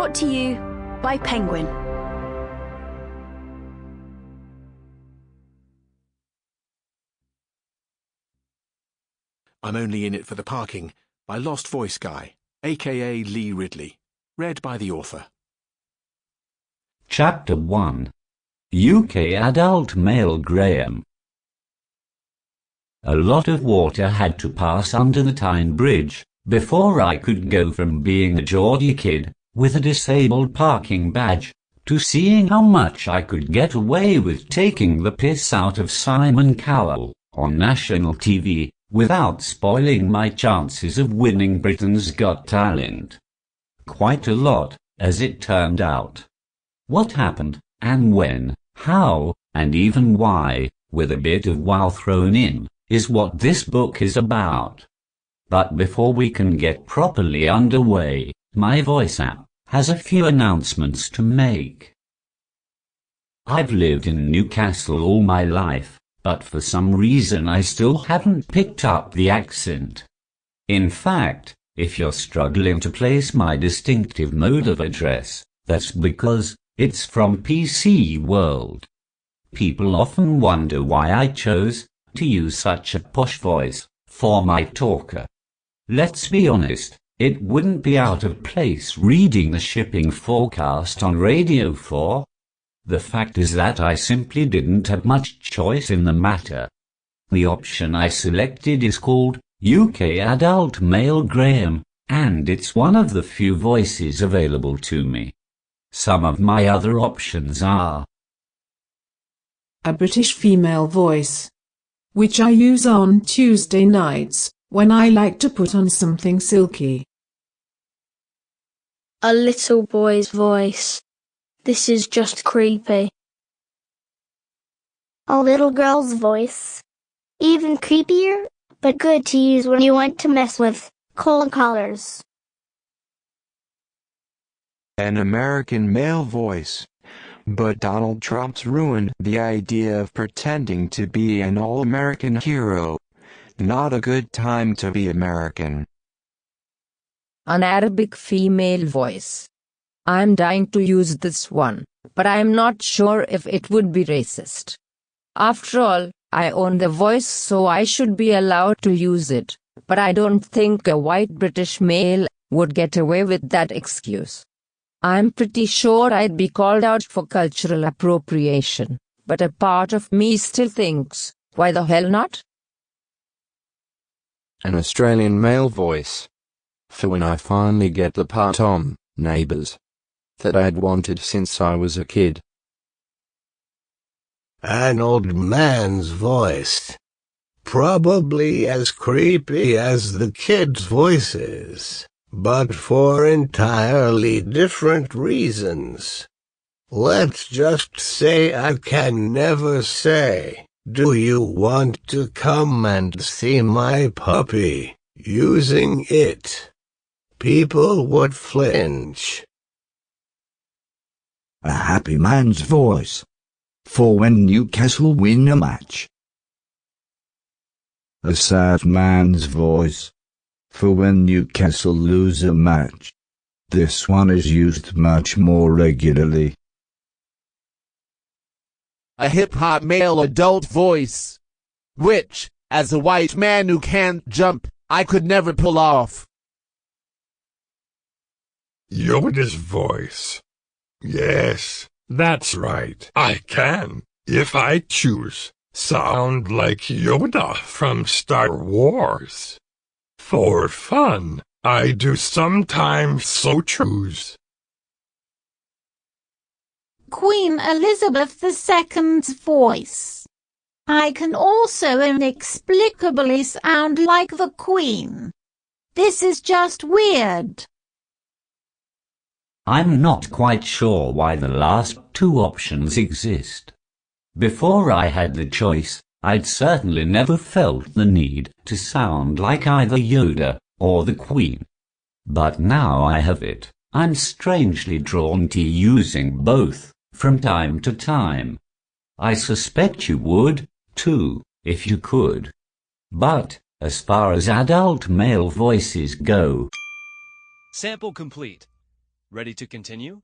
Brought to you by Penguin. I'm Only in It for the Parking by Lost Voice Guy, aka Lee Ridley. Read by the author. Chapter 1. UK Adult Male Graham. A lot of water had to pass under the Tyne Bridge before I could go from being a Geordie kid with a disabled parking badge to seeing how much I could get away with taking the piss out of Simon Cowell on national TV without spoiling my chances of winning Britain's Got Talent. Quite a lot, as it turned out. What happened, and when, how, and even why, with a bit of wow thrown in, is what this book is about. But before we can get properly underway, my voice app has a few announcements to make. I've lived in Newcastle all my life, but for some reason I still haven't picked up the accent. In fact, if you're struggling to place my distinctive mode of address, that's because it's from PC World. People often wonder why I chose to use such a posh voice for my talker. Let's be honest, it wouldn't be out of place reading the shipping forecast on Radio 4. The fact is that I simply didn't have much choice in the matter. The option I selected is called UK Adult Male Graham, and it's one of the few voices available to me. Some of my other options are a British female voice, which I use on Tuesday nights when I like to put on something silky. A little boy's voice. This is just creepy. A little girl's voice. Even creepier, but good to use when you want to mess with cold collars. An American male voice. But Donald Trump's ruined the idea of pretending to be an all-American hero. Not a good time to be American. An Arabic female voice. I'm dying to use this one, but I'm not sure if it would be racist. After all, I own the voice, so I should be allowed to use it, but I don't think a white British male would get away with that excuse. I'm pretty sure I'd be called out for cultural appropriation, but a part of me still thinks, why the hell not? An Australian male voice. For when I finally get the part on Neighbours that I'd wanted since I was a kid. An old man's voice. Probably as creepy as the kids' voices, but for entirely different reasons. Let's just say I can never say, "Do you want to come and see my puppy?" using it. People would flinch. A happy man's voice. For when Newcastle win a match. A sad man's voice. For when Newcastle lose a match. This one is used much more regularly. A hip-hop male adult voice, which, as a white man who can't jump, I could never pull off. Yoda's voice. Yes, that's right. I can, if I choose, sound like Yoda from Star Wars. For fun, I do sometimes so choose. Queen Elizabeth II's voice. I can also inexplicably sound like the Queen. This is just weird. I'm not quite sure why the last two options exist. Before I had the choice, I'd certainly never felt the need to sound like either Yoda or the Queen. But now I have it, I'm strangely drawn to using both, from time to time. I suspect you would, too, if you could. But, as far as adult male voices go... Sample complete. Ready to continue?